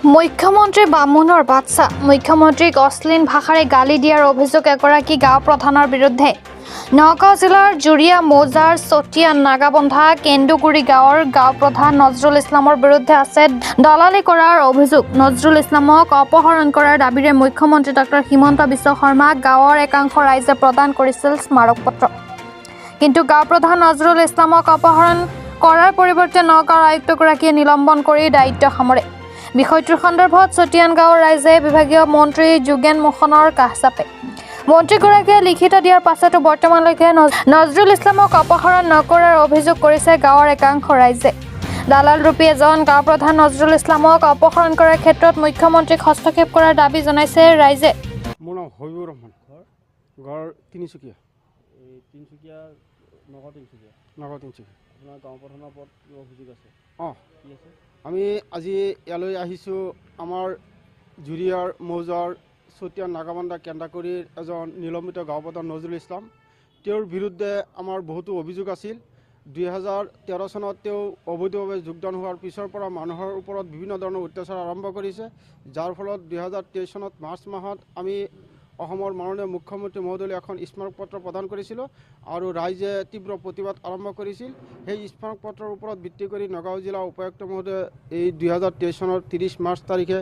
মুখ্যমন্ত্ৰী বামুণৰ বাচ্চা মুখ্যমন্ত্ৰীক অশ্লীল ভাষাৰে গালি দিয়াৰ অভিযোগ এগৰাকী গাঁও প্ৰধানৰ বিৰুদ্ধে নগাঁও জিলাৰ জুৰিয়া মৌজাৰ চতিয়া নাগাবন্ধা কেন্দুগুৰি গাঁৱৰ গাঁও প্ৰধান নজৰুল ইছলামৰ বিৰুদ্ধে আছে। দলালি কৰাৰ অভিযোগ। নজৰুল ইছলামক অপহৰণ কৰাৰ দাবীৰে মুখ্যমন্ত্ৰী ডক্টৰ হিমন্ত বিশ্ব শৰ্মাক গাঁৱৰ একাংশ ৰাইজে প্ৰদান কৰিছিল স্মাৰক পত্ৰ। কিন্তু গাঁও প্ৰধান নজৰুল ইছলামক অপহৰণ কৰাৰ পৰিৱৰ্তে নগাঁৱৰ আয়ুক্তগৰাকীয়ে নিলম্বন কৰি দায়িত্ব সামৰে। বিষয়টোৰ সন্দৰ্ভত চতিয়ান গাঁৱৰ ৰাইজে বিভাগীয় মন্ত্ৰী যোগেন মোহনৰ কাষ চাপে। মন্ত্ৰীগৰাকীয়ে লিখিত দিয়াৰ পাছতো বৰ্তমানলৈকে নজৰুল ইছলামক অপহৰণ নকৰাৰ অভিযোগ কৰিছে গাঁৱৰ একাংশ ৰাইজে। দালাল ৰূপী এজন গাঁও প্ৰধান নজৰুল ইছলামক অপহৰণ কৰাৰ ক্ষেত্ৰত মুখ্যমন্ত্ৰীক হস্তক্ষেপ কৰাৰ দাবী জনাইছে ৰাইজে। মোৰ নাম হবিবুৰ ৰহমান, ঘৰ তিনিচুকীয়া। নগাঁও তিনিচুকীয়া। আপোনাৰ গাঁও প্ৰধানৰ ওপৰত অভিযোগ আছে? কি আছে? আমি আজি ইয়ালৈ আহিছোঁ। আমাৰ জুৰিয়াৰ মৌজাৰ চতিয়া নাগাবন্ধা কেন্দ্ৰাকুৰিৰ এজন নিলম্বিত গাঁও প্ৰধান নজৰুল ইছলাম, তেওঁৰ বিৰুদ্ধে আমাৰ বহুতো অভিযোগ আছিল। 2013 চনত তেওঁ অবৈধভাৱে যোগদান হোৱাৰ পিছৰ পৰা মানুহৰ ওপৰত বিভিন্ন ধৰণৰ অত্যাচাৰ আৰম্ভ কৰিছে, যাৰ ফলত 2023 চনত মাৰ্চ মাহত আমি অসমৰ মাননীয় মুখ্যমন্ত্ৰী মহোদয়লৈ এখন স্মাৰক পত্ৰ প্ৰদান কৰিছিলোঁ আৰু ৰাইজে তীব্ৰ প্ৰতিবাদ আৰম্ভ কৰিছিল। সেই স্মাৰক পত্ৰৰ ওপৰত ভিত্তি কৰি নগাঁও জিলা উপায়ুক্ত মহোদয়ে এই 2023 চনৰ 30 মাৰ্চ তাৰিখে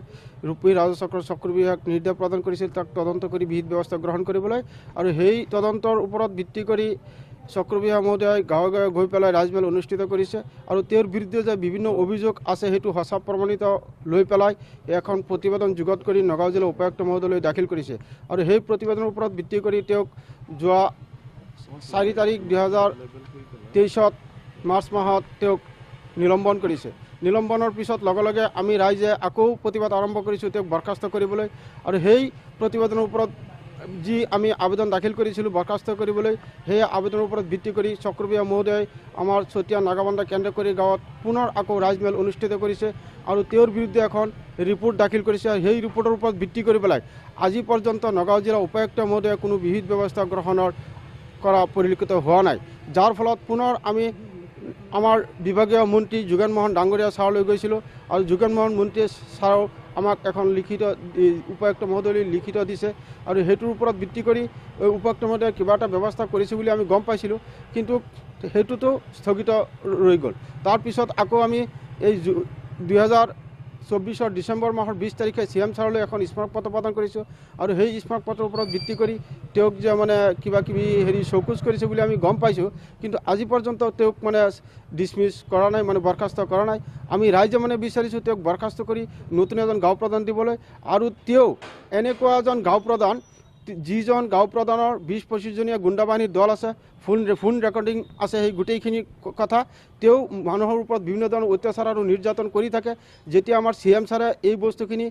ৰূপী ৰাজচক্ৰ চক্ৰ বিভাগক নিৰ্দেশ প্ৰদান কৰিছিল তাক তদন্ত কৰি বিহিত ব্যৱস্থা গ্ৰহণ কৰিবলৈ। আৰু সেই তদন্তৰ ওপৰত ভিত্তি কৰি চক্ৰ বিভাগ মহোদয়ে গাঁৱে গাঁৱে গৈ পেলাই ৰাজমেল অনুষ্ঠিত কৰিছে আৰু তেওঁৰ বিৰুদ্ধে যে বিভিন্ন অভিযোগ আছে সেইটো সঁচা প্ৰমাণিত লৈ পেলাই এখন প্ৰতিবেদন যুগত কৰি নগাঁও জিলা উপায়ুক্ত মহোদয়লৈ দাখিল কৰিছে। আৰু সেই প্ৰতিবেদনৰ ওপৰত ভিত্তি কৰি তেওঁক যোৱা 4 তাৰিখ 2023 মাৰ্চ মাহত তেওঁক নিলম্বন কৰিছে। নিলম্বনৰ পিছত লগে লগে আমি ৰাইজে আকৌ প্ৰতিবাদ আৰম্ভ কৰিছোঁ তেওঁক বৰ্খাস্ত কৰিবলৈ। আৰু সেই প্ৰতিবেদনৰ ওপৰত যি আমি আবেদন দাখিল কৰিছিলোঁ বৰ্খাস্ত কৰিবলৈ, সেই আবেদনৰ ওপৰত ভিত্তি কৰি চক্ৰ বিভাগ মহোদয়ে আমাৰ চতিয়া নাগাবন্ধা কেন্দ্ৰাকুৰি গাঁৱত পুনৰ আকৌ ৰাজমেল অনুষ্ঠিত কৰিছে আৰু তেওঁৰ বিৰুদ্ধে এখন ৰিপৰ্ট দাখিল কৰিছে। আৰু সেই ৰিপৰ্টৰ ওপৰত ভিত্তি কৰি পেলাই আজি পৰ্যন্ত নগাঁও জিলা উপায়ুক্ত মহোদয়ে কোনো বিহিত ব্যৱস্থা গ্ৰহণৰ কৰা পৰিলক্ষিত হোৱা নাই, যাৰ ফলত পুনৰ আমি আমাৰ বিভাগীয় মন্ত্ৰী যোগেন মোহন ডাঙৰীয়া ছাৰলৈ গৈছিলোঁ আৰু যোগেন মোহন মন্ত্ৰী ছাৰেও আমাক এখন লিখিত উপায়ুক্ত মহোদয়লৈ লিখিত দিছে আৰু সেইটোৰ ওপৰত ভিত্তি কৰি উপায়ুক্ত মহোদয়ে কিবা এটা ব্যৱস্থা কৰিছে বুলি আমি গম পাইছিলোঁ, কিন্তু সেইটোতো স্থগিত ৰৈ গ'ল। তাৰপিছত আকৌ আমি এই 2024 ডিচেম্বৰ মাহৰ 20 তাৰিখে CM ছাৰলৈ এখন স্মাৰক পত্ৰ প্ৰদান কৰিছোঁ আৰু সেই স্মাৰক পত্ৰৰ ওপৰত ভিত্তি কৰি তেওঁক যে কিবা কিবি চৌকুজ কৰিছে বুলি আমি গম পাইছোঁ, কিন্তু আজি পৰ্যন্ত তেওঁক ডিছমিছ কৰা নাই, বৰ্খাস্ত কৰা নাই। আমি ৰাইজে বিচাৰিছোঁ তেওঁক বৰ্খাস্ত কৰি নতুন এজন গাঁও প্ৰধান দিবলৈ। আৰু তেওঁ এনেকুৱা এজন গাঁও প্ৰধান যিজন গাঁও প্ৰধানৰ 20-25 জনীয়া গুণ্ডা বাহিনীৰ দল আছে, ফোন ৰেকৰ্ডিং আছে, সেই গোটেইখিনি কথা তেওঁ মানুহৰ ওপৰত বিভিন্ন ধৰণৰ অত্যাচাৰ আৰু নিৰ্যাতন কৰি থাকে। যেতিয়া আমাৰ CM ছাৰে এই বস্তুখিনি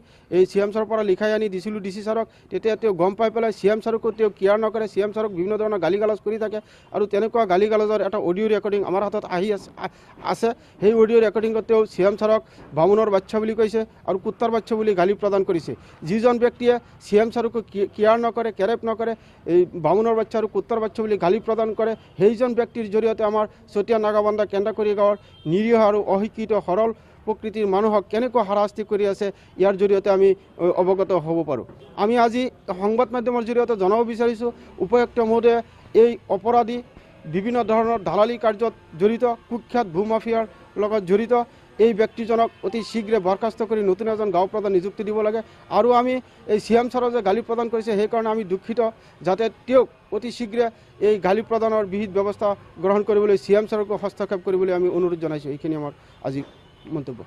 CM ছাৰৰ পৰা লিখাই আনি দিছিলোঁ DC ছাৰক, তেতিয়া তেওঁ গম পাই পেলাই CM ছাৰকো তেওঁ কেয়াৰ নকৰে, CM ছাৰক বিভিন্ন ধৰণৰ গালি গালাজ কৰি থাকে। আৰু তেনেকুৱা গালি গালাজৰ এটা অডিঅ' ৰেকৰ্ডিং আমাৰ হাতত আহি আছে। সেই অডিঅ' ৰেকৰ্ডিঙত তেওঁ CM ছাৰক বামুণৰ বাচ্চা বুলি কৈছে আৰু কুত্তাৰ বাচ্চা বুলি গালি প্ৰদান কৰিছে। যিজন ব্যক্তিয়ে CM ছাৰকো কেয়াৰ নকৰে, কেৰেপ নকৰে, এই বামুণৰ বাচ্চা আৰু কুত্তাৰ বাচ্চা বুলি গালি প্ৰদান কৰে, সেইজন ব্যক্তিৰ জৰিয়তে আমাৰ চতিয়া নাগাবন্ধা কেন্দ্ৰাকুৰি গাঁৱৰ নিৰীহ আৰু অশিক্ষিত সৰল প্ৰকৃতিৰ মানুহক কেনেকুৱা হাৰাশাস্তি কৰি আছে ইয়াৰ জৰিয়তে আমি অৱগত হ'ব পাৰোঁ। আমি আজি সংবাদ মাধ্যমৰ জৰিয়তে জনাব বিচাৰিছোঁ উপায়ুক্ত মহোদয়ে এই অপৰাধী বিভিন্ন ধৰণৰ দালালি কাৰ্যত জড়িত, কুখ্যাত ভূমাফিয়াৰ লগত জড়িত এই ব্যক্তিজনক অতি শীঘ্ৰে বৰ্খাস্ত কৰি নতুন এজন গাঁও প্ৰধান নিযুক্তি দিব লাগে। আৰু আমি এই CM ছাৰৰ যে গালি প্ৰদান কৰিছে সেইকাৰণে আমি দুখিত, যাতে তেওঁক অতি শীঘ্ৰে এই গালি প্ৰদানৰ বিহিত ব্যৱস্থা গ্ৰহণ কৰিবলৈ CM ছাৰকো হস্তক্ষেপ কৰিবলৈ আমি অনুৰোধ জনাইছোঁ। এইখিনি আমাৰ আজি মন্তব্য।